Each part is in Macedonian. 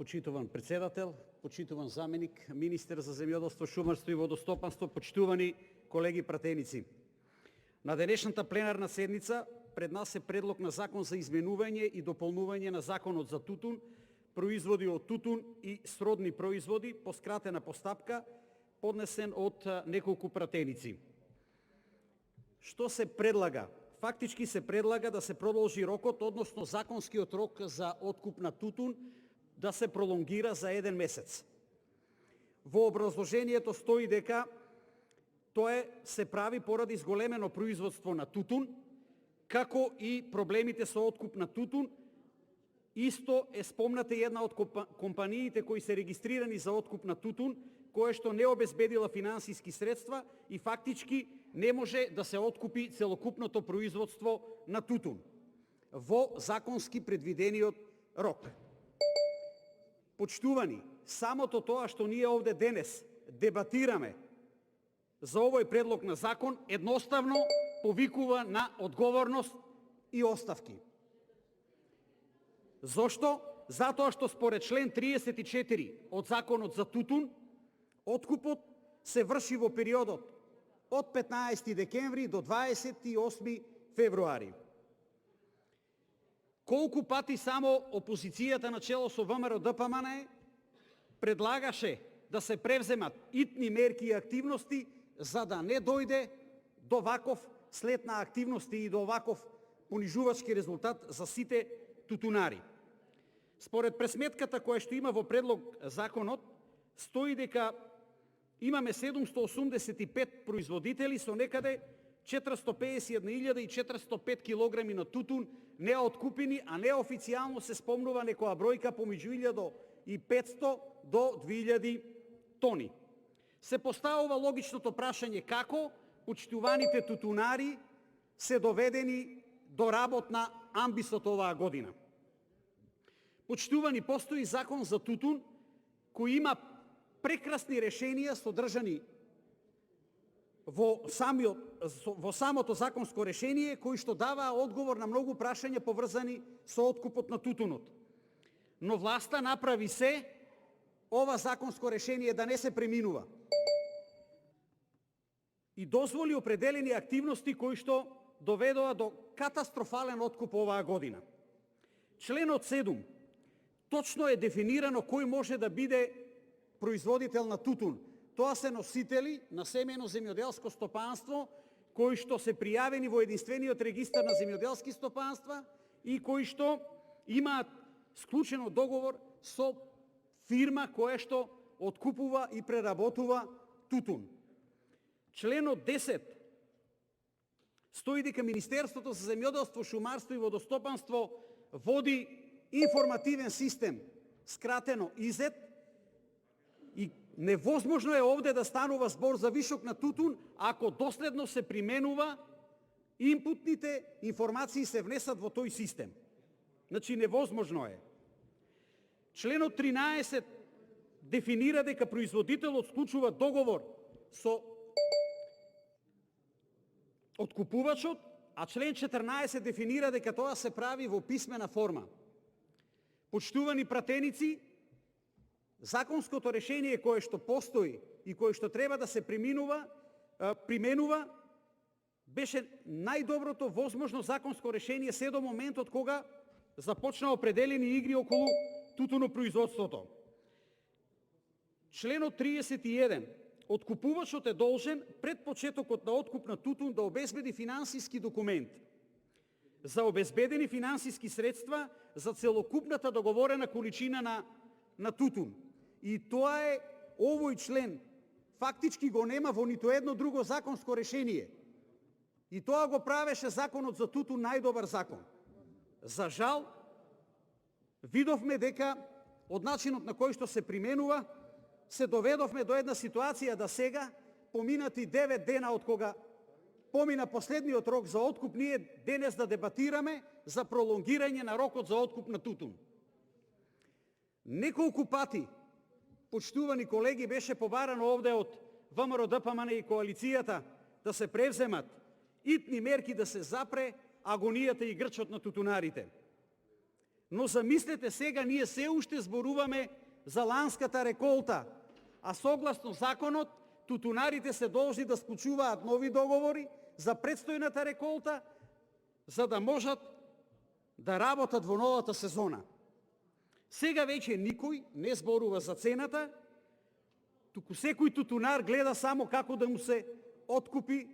Почитуван председател, почитуван заменик, министер за земјоделство, шумарство и водостопанство, почитувани колеги пратеници. На денешната пленарна седница пред нас е предлог на закон за изменување и дополнување на законот за тутун, производи од тутун и сродни производи по скратена постапка, поднесен од неколку пратеници. Што се предлага? Фактички се предлага да се продолжи рокот, односно законскиот рок за откуп на тутун, да се пролонгира за 1 месец. Во образложението стои дека тоа се прави поради зголемено производство на тутун, како и проблемите со откуп на тутун. Исто е спомната една од компаниите кои се регистрирани за откуп на тутун, која што не обезбедила финансиски средства и фактички не може да се откупи целокупното производство на тутун во законски предвидениот рок. Почитувани, самото тоа што ние овде денес дебатираме за овој предлог на закон едноставно повикува на одговорност и оставки. Зошто? Затоа што според член 34 од законот за тутун, откупот се врши во периодот од 15 декември до 28 февруари. Колку пати само опозицијата на чело со ВМРО-ДПМНЕ предлагаше да се превземат итни мерки и активности за да не дојде до ваков след на активности и до ваков понижувачки резултат за сите тутунари. Според пресметката која што има во предлог законот, стои дека имаме 785 производители со некаде 451.405 килограми на тутун неоткупени, а неофицијално се спомнува некоја бројка помеѓу 1.500 до 2.000 тони. Се поставува логичното прашање како почитуваните тутунари се доведени до работна амбисот оваа година. Почитувани, постои закон за тутун кој има прекрасни решенија содржани во самото законско решение, кои што даваа одговор на многу прашања поврзани со откупот на тутунот. Но власта направи се ова законско решение да не се преминува и дозволи определени активности кои што доведоа до катастрофален откуп оваа година. Членот 7 точно е дефинирано кој може да биде производител на тутун. Тоа се носители на семејно земјоделско стопанство кои што се пријавени во единствениот регистар на земјоделски стопанства и кои што имаат склучено договор со фирма која што откупува и преработува тутун. Членот 10 стои дека Министерството за земјоделство, шумарство и водостопанство води информативен систем, скратено ИЗЕТ, и невозможно е овде да станува збор за вишок на тутун ако доследно се применува инпутните информации се внесат во тој систем. Значи невозможно е. Членот 13 дефинира дека производителот склучува договор со откупувачот, а член 14 дефинира дека тоа се прави во писмена форма. Почитувани пратеници, законското решение кое што постои и кое што треба да се применува, беше најдоброто возможно законско решение се до моментот кога започна определени игри околу тутунопроизводството. Членот 31. Откупувачот е должен пред почетокот на откуп на тутун да обезбеди финансиски документ за обезбедени финансиски средства за целокупната договорена количина на тутун. И тоа е овој член фактички го нема во нито едно друго законско решение. И тоа го правеше законот за тутун најдобар закон. За жал, видовме дека од начинот на кој што се применува, се доведовме до една ситуација да сега, поминати 9 дена од кога помина последниот рок за откуп, ние денес да дебатираме за пролонгирање на рокот за откуп на тутун. Неколку пати, почитувани колеги, беше побарано овде од ВМРО-ДПМНЕ и коалицијата да се превземат итни мерки да се запре агонијата и грчот на тутунарите. Но замислете сега, ние се уште зборуваме за ланската реколта, а согласно законот, тутунарите се должни да склучуваат нови договори за предстојната реколта, за да можат да работат во новата сезона. Сега веќе никој не зборува за цената, туку секој тутунар гледа само како да му се откупи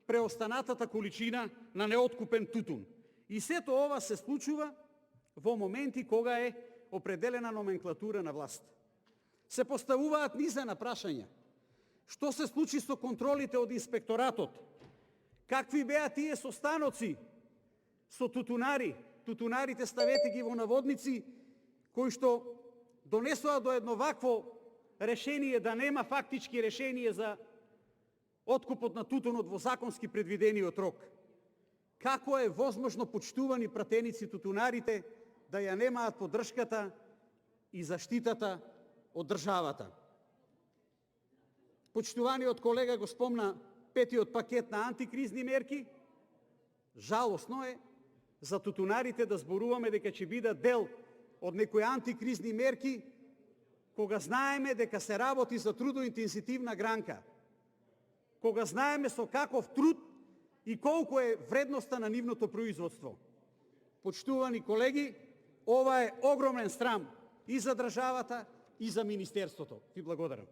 преостанатата количина на неоткупен тутун. И сето ова се случува во моменти кога е определена номенклатура на власт. Се поставуваат низена прашања. Што се случи со контролите од инспекторатот? Какви беа тие состаноци со тутунари? Тутунарите ставете ги во наводници, кои што донесоа до едно вакво решение да нема фактички решение за откупот на тутунот во законски предвидениот рок. Како е возможно, почитувани пратеници тутунарите, да ја немаат поддршката и заштитата од државата? Почитуваниот колега го спомна петиот пакет на антикризни мерки. Жалосно е за тутунарите да зборуваме дека ќе бидат дел од некои антикризни мерки, кога знаеме дека се работи за трудоинтензитивна гранка, кога знаеме со каков труд и колку е вредноста на нивното производство. Почитувани колеги, ова е огромен срам и за државата, и за министерството. Ви благодарам.